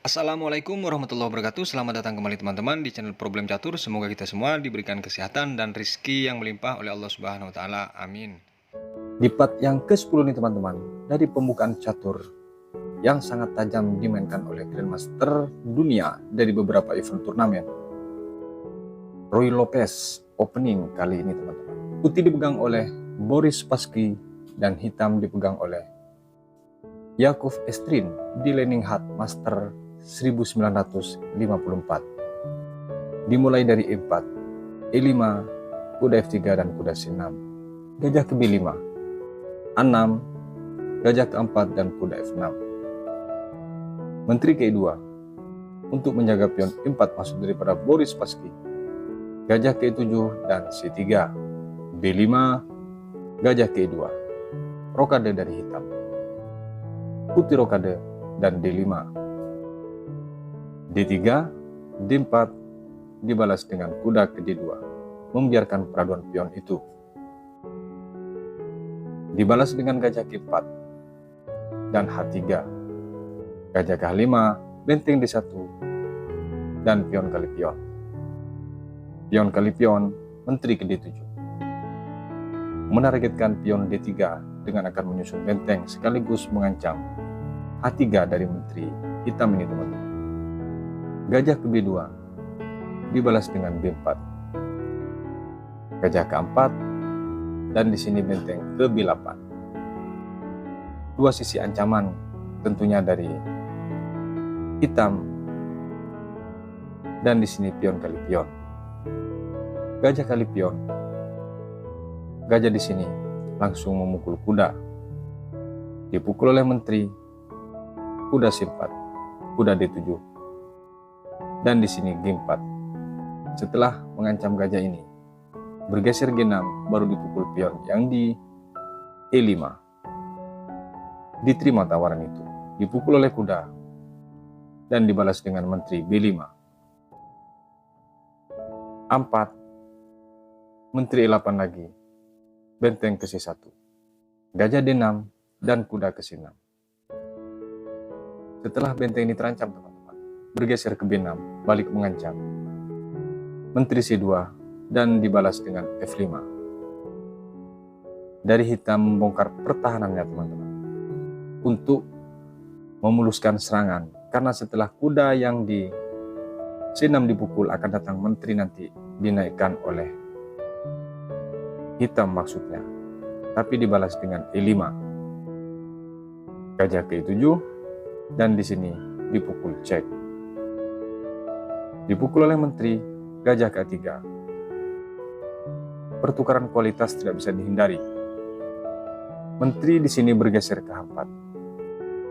Assalamualaikum warahmatullahi wabarakatuh. Selamat datang kembali teman-teman di channel Problem Catur. Semoga kita semua diberikan kesehatan dan rizki yang melimpah oleh Allah Subhanahu wa taala. Amin. Di part yang ke-10 nih teman-teman, dari pembukaan catur yang sangat tajam dimainkan oleh Grandmaster dunia dari beberapa event turnamen. Ruy Lopez opening kali ini teman-teman. Putih dipegang oleh Boris Spassky dan hitam dipegang oleh Yakov Estrin di Leningrad Master 1954. Dimulai dari E4, E5, kuda F3 dan kuda C6, gajah ke B5, A6, gajah ke-4 dan kuda F6. Menteri ke-2 untuk menjaga pion E4 masuk daripada Boris Spassky, gajah ke-7 dan C3, B5, gajah ke-2, rokade dari hitam, putih rokade dan D5, D3, D4 dibalas dengan kuda ke D2, membiarkan peraduan pion itu. Dibalas dengan gajah ke4 dan H3, gajah ke H5, benteng D1, dan pion kali pion. Pion kali pion, menteri ke D7. Menargetkan pion D3 dengan akan menyusun benteng sekaligus mengancam H3 dari menteri hitam ini teman-teman. Gajah ke B2 dibalas dengan B4. Gajah ke-4 dan di sini benteng ke B8. Dua sisi ancaman tentunya dari hitam dan di sini pion kali pion. Gajah kali pion. Gajah di sini langsung memukul kuda. Dipukul oleh menteri. Kuda C4, kuda D7. Dan di sini G4. Setelah mengancam gajah ini, bergeser G6 baru dipukul pion yang di E5. Diterima tawaran itu, dipukul oleh kuda dan dibalas dengan menteri B5. A4, menteri E8 lagi, benteng ke C1, gajah D6 dan kuda ke C6. Setelah benteng ini terancam teman-teman, bergeser ke B6, balik mengancam menteri C2 dan dibalas dengan F5. Dari hitam membongkar pertahanannya teman-teman untuk memuluskan serangan, karena setelah kuda yang di C6 dipukul akan datang menteri nanti dinaikkan oleh hitam maksudnya, tapi dibalas dengan E5. Gajah ke E7 dan di sini dipukul cek. Dipukul oleh menteri, gajah ke-3. Pertukaran kualitas tidak bisa dihindari. Menteri di sini bergeser ke H4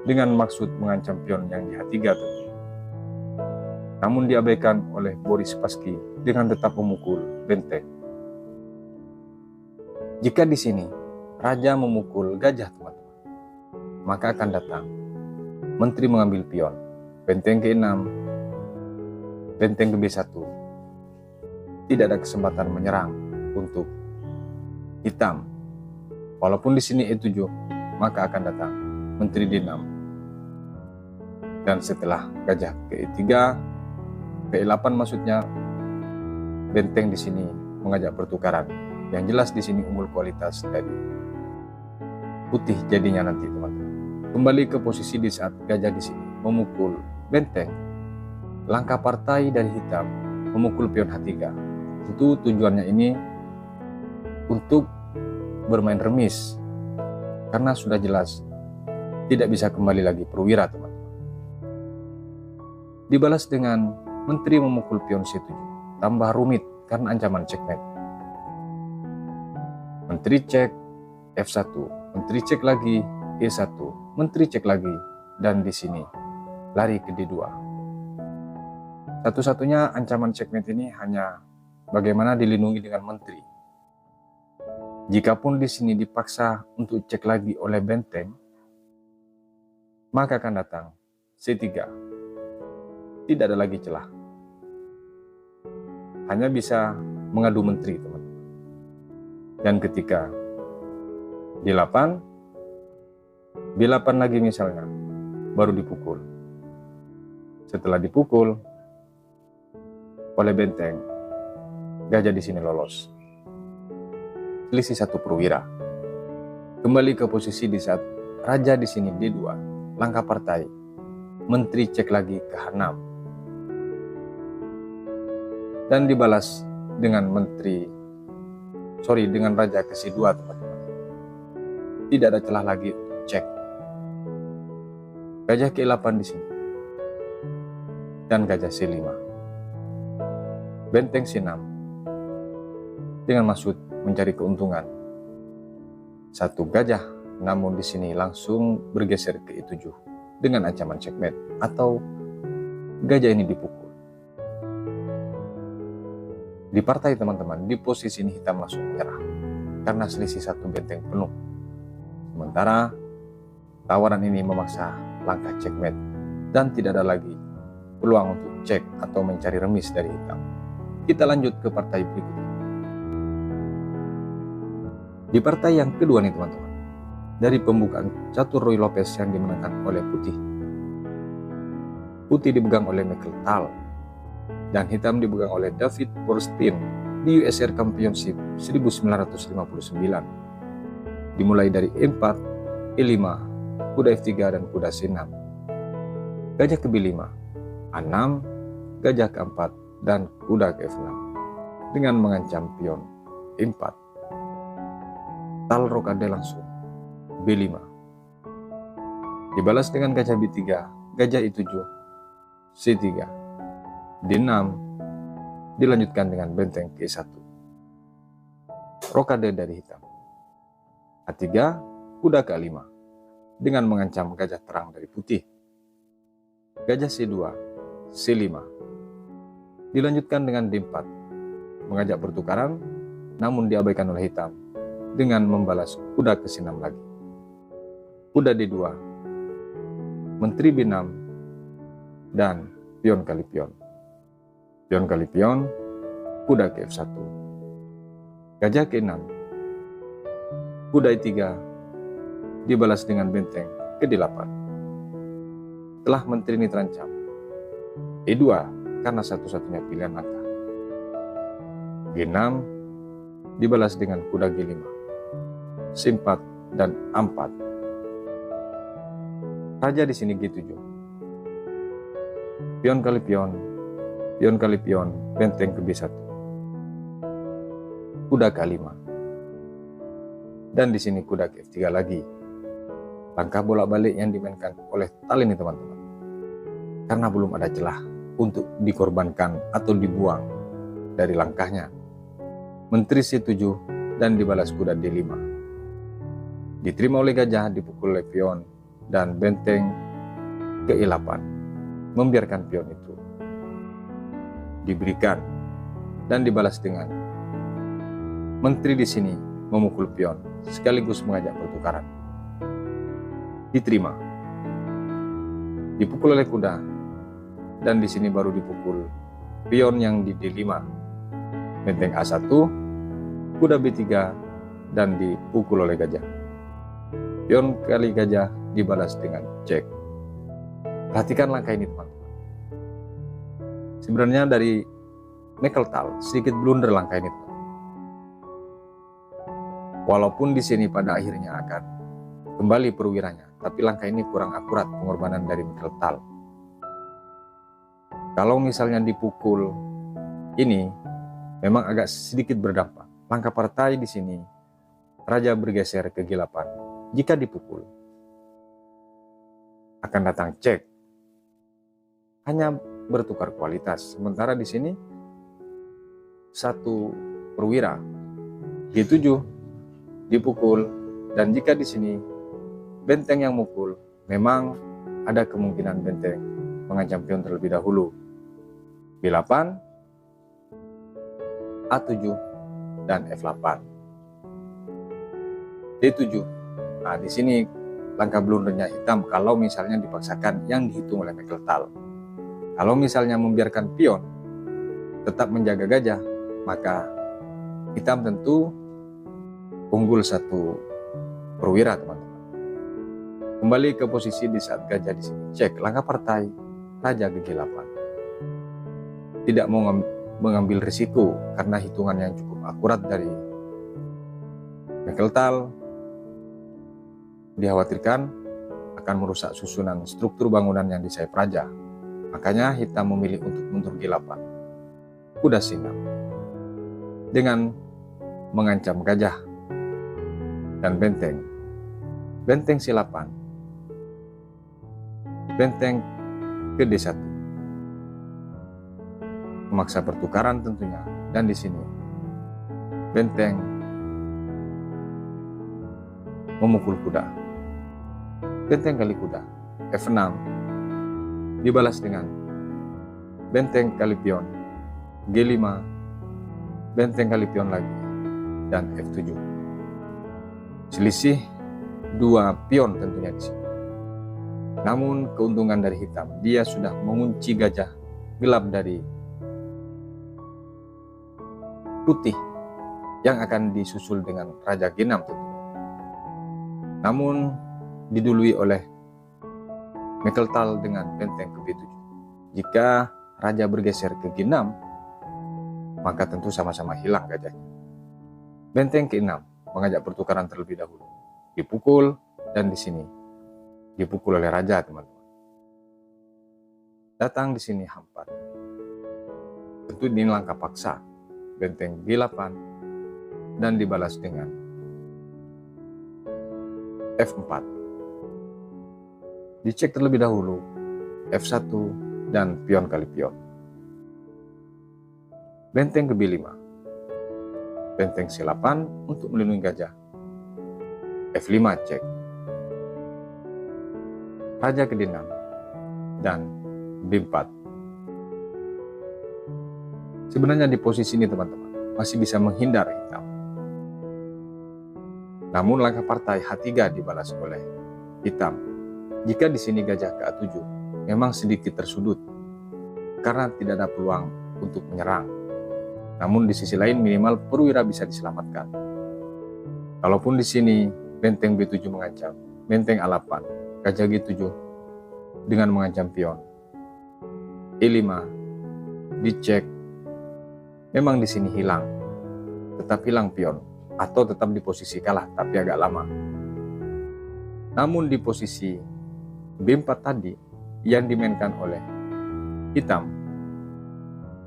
dengan maksud mengancam pion yang di H3 tentu. Namun diabaikan oleh Boris Spassky dengan tetap memukul benteng. Jika di sini raja memukul gajah teman-teman, maka akan datang menteri mengambil pion, benteng ke-6, benteng ke B1. Tidak ada kesempatan menyerang untuk hitam. Walaupun di sini E7, maka akan datang menteri D6. Dan setelah gajah ke E3, ke E8 maksudnya, benteng di sini mengajak pertukaran. Yang jelas di sini unggul kualitas dari putih jadinya nanti teman-teman. Kembali ke posisi di saat gajah di sini memukul benteng. Langkah partai dari hitam memukul pion H3. Tentu tujuannya ini untuk bermain remis, karena sudah jelas tidak bisa kembali lagi perwira teman-teman. Dibalas dengan menteri memukul pion C7. Tambah rumit karena ancaman checkmate. Menteri cek F1, menteri cek lagi E1, menteri cek lagi, dan di sini lari ke D2. Satu-satunya ancaman checkmate ini hanya bagaimana dilindungi dengan menteri. Jikapun di sini dipaksa untuk cek lagi oleh benteng, maka akan datang C3. Tidak ada lagi celah. Hanya bisa mengadu menteri, teman-teman. Dan ketika D8, B8 lagi misalnya, baru dipukul. Setelah dipukul oleh benteng, gajah di sini lolos. Selisih 1 perwira. Kembali ke posisi di saat raja di sini D2, langkah partai. Menteri cek lagi ke H6. Dan dibalas dengan dengan raja ke C2, teman-teman. Tidak ada celah lagi untuk cek. Gajah ke 8 di sini. Dan gajah C5. Benteng C6. Dengan maksud mencari keuntungan. 1 gajah, namun di sini langsung bergeser ke E7 dengan ancaman checkmate atau gajah ini dipukul. Di partai, teman-teman, di posisi ini hitam langsung menyerah karena selisih 1 benteng penuh. Sementara tawaran ini memaksa langkah checkmate dan tidak ada lagi peluang untuk cek atau mencari remis dari hitam. Kita lanjut ke partai berikutnya. Di partai yang kedua nih, teman-teman, dari pembukaan catur Ruy Lopez yang dimenangkan oleh putih. Putih dipegang oleh Michael Tal dan hitam dipegang oleh David Borstein di USR Championship 1959. Dimulai dari E4, E5, kuda F3 dan kuda C6. Gajah ke B5, A6, gajah ke4 dan kuda ke F6 dengan mengancam pion E4. Tal rokade langsung B5. Dibalas dengan gajah B3, gajah E7, C3, D6, dilanjutkan dengan benteng ke E1. Rokade dari hitam. A3, kuda ke A5 dengan mengancam gajah terang dari putih. Gajah C2, C5. Dilanjutkan dengan D4, mengajak pertukaran namun diabaikan oleh hitam dengan membalas kuda ke C6 lagi. Kuda D2, menteri B6, dan pion kali pion. Pion kali pion, kuda ke F1. Gajah ke 6. Kuda E3 dibalas dengan benteng ke 8. Setelah menteri ini terancam, E2 karena satu-satunya pilihan langkah. G6 dibalas dengan kuda G5, C4 dan A4. Raja di sini G7. Pion kali pion, pion kali pion, benteng ke B1. Kuda ke A5. Dan di sini kuda ke F3 lagi. Langkah bolak-balik yang dimainkan oleh Tal ini, teman-teman. Karena belum ada celah untuk dikorbankan atau dibuang dari langkahnya. Menteri C7 dan dibalas kuda D5. Diterima oleh gajah, dipukul oleh pion dan benteng ke E8. Membiarkan pion itu diberikan dan dibalas dengan menteri di sini memukul pion sekaligus mengajak pertukaran. Diterima. Dipukul oleh kuda dan di sini baru dipukul pion yang di D5. Benteng A1, kuda B3 dan dipukul oleh gajah. Pion kali gajah dibalas dengan cek. Perhatikan langkah ini, teman-teman. Sebenarnya dari Michael Tal sedikit blunder langkah ini, teman. Walaupun di sini pada akhirnya akan kembali perwiranya, tapi langkah ini kurang akurat pengorbanan dari Michael Tal. Kalau misalnya dipukul ini memang agak sedikit berdampak. Langkah partai di sini raja bergeser ke G8. Jika dipukul akan datang cek. Hanya bertukar kualitas. Sementara di sini satu perwira G7 dipukul dan jika di sini benteng yang mukul, memang ada kemungkinan benteng mengancam pion terlebih dahulu. B8, A7 dan F8. D7. Nah, di sini langkah blundernya hitam kalau misalnya dipaksakan yang dihitung oleh Michael Tal. Kalau misalnya membiarkan pion tetap menjaga gajah, maka hitam tentu unggul satu perwira, teman-teman. Kembali ke posisi di saat gajah di sini. Cek langkah partai. Raja G8. Tidak mau mengambil risiko karena hitungan yang cukup akurat dari Mekheltal dikhawatirkan akan merusak susunan struktur bangunan yang di sayap raja. Makanya hitam memilih untuk mundur G8. Kuda C6 dengan mengancam gajah dan benteng. Benteng C8, benteng ke D1. Memaksa pertukaran tentunya, dan di sini benteng memukul kuda. Benteng kali kuda F6 dibalas dengan benteng kali pion G5, benteng kali pion lagi, dan F7. Selisih 2 pion tentunya di sini. Namun keuntungan dari hitam, dia sudah mengunci gajah gelap dari putih yang akan disusul dengan Raja G6 tentunya. Namun didului oleh Mekheltal dengan benteng ke B7. Jika raja bergeser ke G6, maka tentu sama-sama hilang gajahnya. Benteng ke-6 mengajak pertukaran terlebih dahulu. Dipukul, dan di sini dipukul oleh raja, teman-teman. Datang di sini H4. Tentu ini langkah paksa. Benteng G8 dan dibalas dengan F4. Dicek terlebih dahulu F1 dan pion kali pion. Benteng ke B5. Benteng C8 untuk melindungi gajah. F5 cek. Raja ke D6 dan B4. Sebenarnya di posisi ini teman-teman masih bisa menghindar hitam. Namun langkah partai H3 dibalas oleh hitam. Jika di sini gajah ke A7 memang sedikit tersudut karena tidak ada peluang untuk menyerang. Namun di sisi lain minimal perwira bisa diselamatkan. Kalaupun di sini benteng B7 mengancam, benteng A8, gajah G7 dengan mengancam pion. E5 dicek, memang di sini hilang, tetap hilang pion atau tetap di posisi kalah tapi agak lama. Namun di posisi B4 tadi yang dimainkan oleh hitam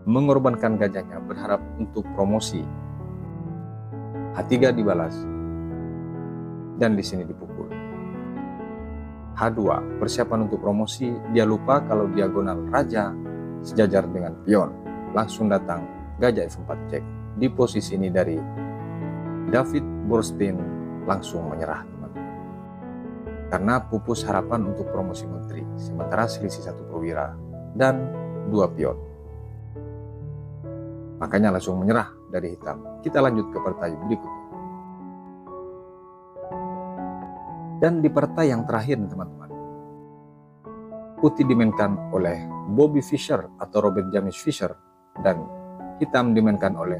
mengorbankan gajahnya berharap untuk promosi. H3 dibalas dan di sini dipukul. H2 persiapan untuk promosi, dia lupa kalau diagonal raja sejajar dengan pion. Langsung datang gajah F4 cek. Di posisi ini dari David Borstein langsung menyerah, teman-teman. Karena pupus harapan untuk promosi menteri, sementara selisih 1 perwira dan 2 pion. Makanya langsung menyerah dari hitam. Kita lanjut ke partai berikutnya. Dan di partai yang terakhir, teman-teman, putih dimainkan oleh Bobby Fischer atau Robert James Fischer, dan hitam dimainkan oleh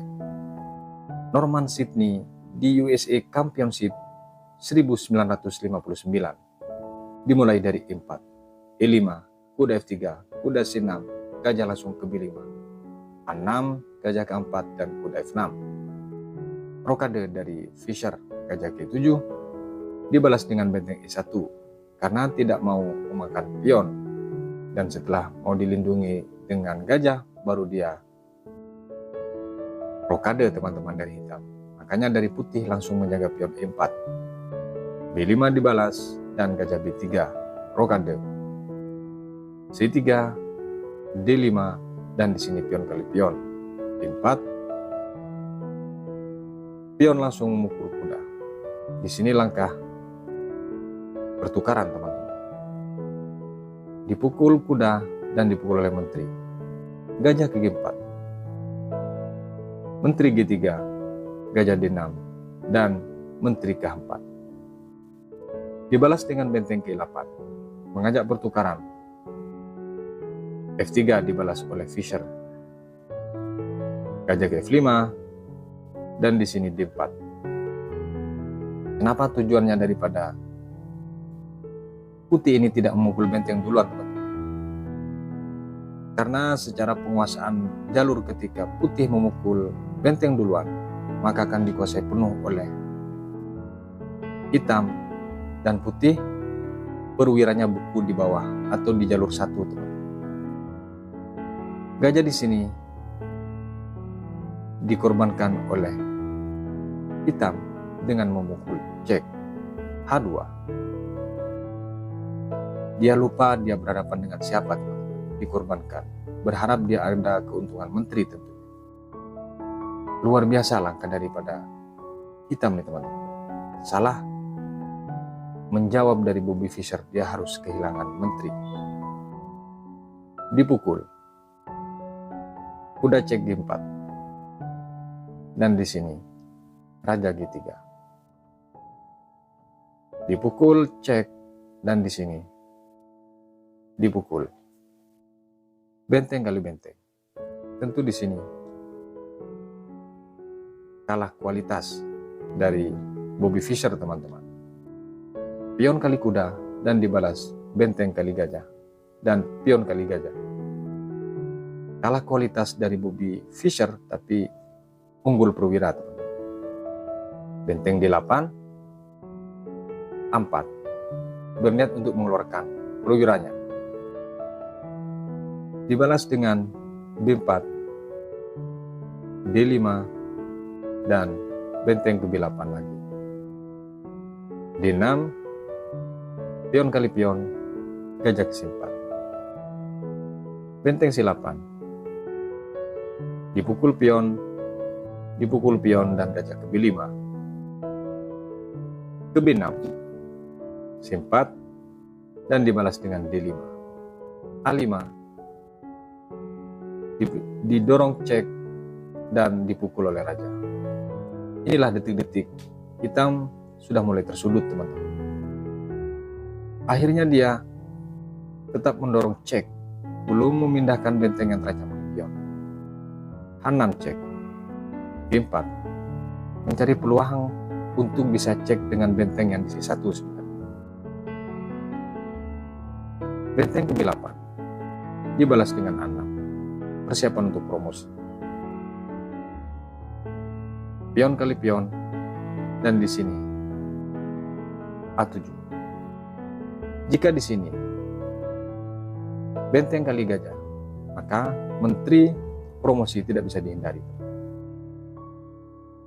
Norman Sydney di USA Championship 1959. Dimulai dari E4, E5, kuda F3, kuda C6, gajah langsung ke B5, A6, gajah ke4, dan kuda F6. Rokade dari Fischer, gajah G7, dibalas dengan benteng E1 karena tidak mau memakan pion, dan setelah mau dilindungi dengan gajah baru dia rokade, teman-teman, dari hitam. Makanya dari putih langsung menjaga pion E4, B5 dibalas dan gajah B3 rokade, C3, D5, dan di sini pion kali pion E4. Pion langsung memukul kuda. Di sini langkah pertukaran, teman-teman. Dipukul kuda dan dipukul oleh menteri. Gajah ke G4, menteri G3, gajah D6, dan menteri ke4. Dibalas dengan benteng ke8, mengajak pertukaran. F3 dibalas oleh Fischer, gajah ke F5, dan di sini D4. Kenapa tujuannya daripada putih ini tidak memukul benteng duluan, teman-teman? Karena secara penguasaan jalur ketika putih memukul benteng duluan, maka akan dikuasai penuh oleh hitam, dan putih perwiranya buku di bawah atau di jalur satu, teman. Gajah di sini dikorbankan oleh hitam dengan memukul cek H2. Dia lupa dia berhadapan dengan siapa, teman. Dikorbankan, berharap dia ada keuntungan menteri tentu. Luar biasa langkah daripada hitam nih, teman-teman. Salah menjawab dari Bobby Fischer, dia harus kehilangan menteri. Dipukul, kuda cek G4, dan di sini raja G3. Dipukul cek, dan di sini dipukul benteng kali benteng. Tentu di sini kalah kualitas dari Bobby Fischer, teman-teman. Pion kali kuda dan dibalas benteng kali gajah dan pion kali gajah. Kalah kualitas dari Bobby Fischer tapi unggul perwira, teman-teman. Benteng D8 4 berniat untuk mengeluarkan perwiranya. Dibalas dengan B4, D5, dan benteng ke B8 lagi. D6, pion kali pion, gajah ke C4. Benteng C8, dipukul pion, dan gajah ke B5. Ke B6, C4, dan dibalas dengan D5. A5, didorong cek dan dipukul oleh raja. Inilah detik-detik hitam sudah mulai tersudut, teman-teman. Akhirnya dia tetap mendorong cek, belum memindahkan benteng yang terancam oleh pion. H6 cek, G4, mencari peluang untuk bisa cek dengan benteng yang di C1 sebenarnya. Benteng ke B8 dibalas dengan A6, persiapan untuk promosi. Pion kali pion, dan di sini A7. Jika di sini benteng kali gajah, maka menteri promosi tidak bisa dihindari.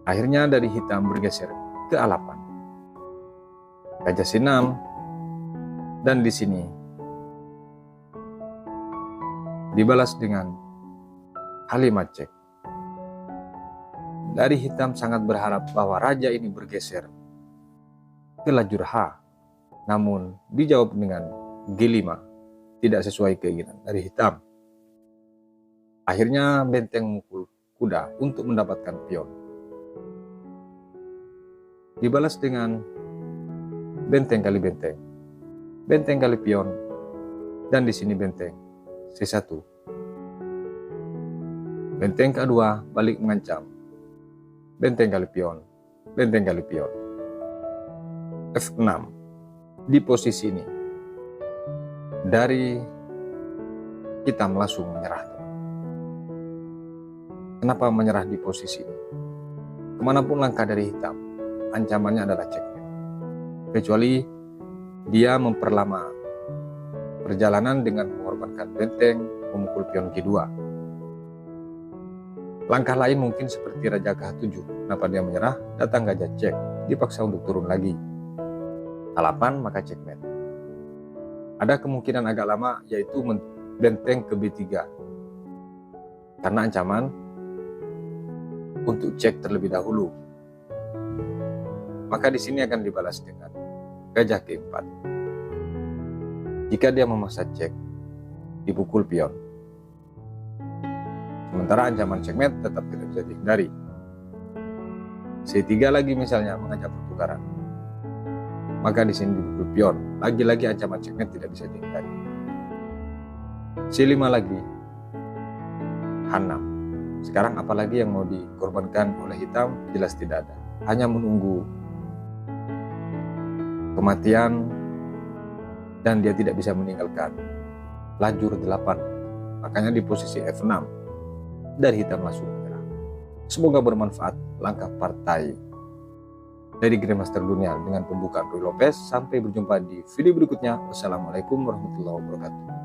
Akhirnya dari hitam bergeser ke A8. Gajah C6, dan di sini dibalas dengan H5 cek. Dari hitam sangat berharap bahwa raja ini bergeser ke lajur H, namun dijawab dengan G5, tidak sesuai keinginan dari hitam. Akhirnya benteng memukul kuda untuk mendapatkan pion. Dibalas dengan benteng kali benteng, benteng kali pion, dan di sini benteng C1. Benteng ke-2 balik mengancam, benteng kali pion, benteng kali pion. F6 di posisi ini dari hitam langsung menyerah. Kenapa menyerah di posisi ini? Kemanapun langkah dari hitam, ancamannya adalah checkmate. Kecuali dia memperlama perjalanan dengan mengorbankan benteng, memukul pion G2. Langkah lain mungkin seperti raja ke H7. Kenapa dia menyerah? Datang gajah cek, dipaksa untuk turun lagi. A8 maka checkmate. Ada kemungkinan agak lama, yaitu benteng ke B3. Karena ancaman untuk cek terlebih dahulu. Maka di sini akan dibalas dengan gajah ke4. Jika dia memaksa cek, dipukul pion. Sementara ancaman checkmate tetap tidak bisa dihindari. C3 lagi misalnya mengajak pertukaran, maka di sini dipukul pion. Lagi-lagi ancaman checkmate tidak bisa dihindari. C5 lagi, H6. Sekarang apalagi yang mau dikorbankan oleh hitam? Jelas tidak ada. Hanya menunggu kematian dan dia tidak bisa meninggalkan lajur 8. makanya di posisi F6 dari hitam langsung menyerang. Semoga bermanfaat langkah partai dari Grandmaster Dunia dengan pembukaan Ruy Lopez. Sampai berjumpa di video berikutnya. Wassalamualaikum warahmatullahi wabarakatuh.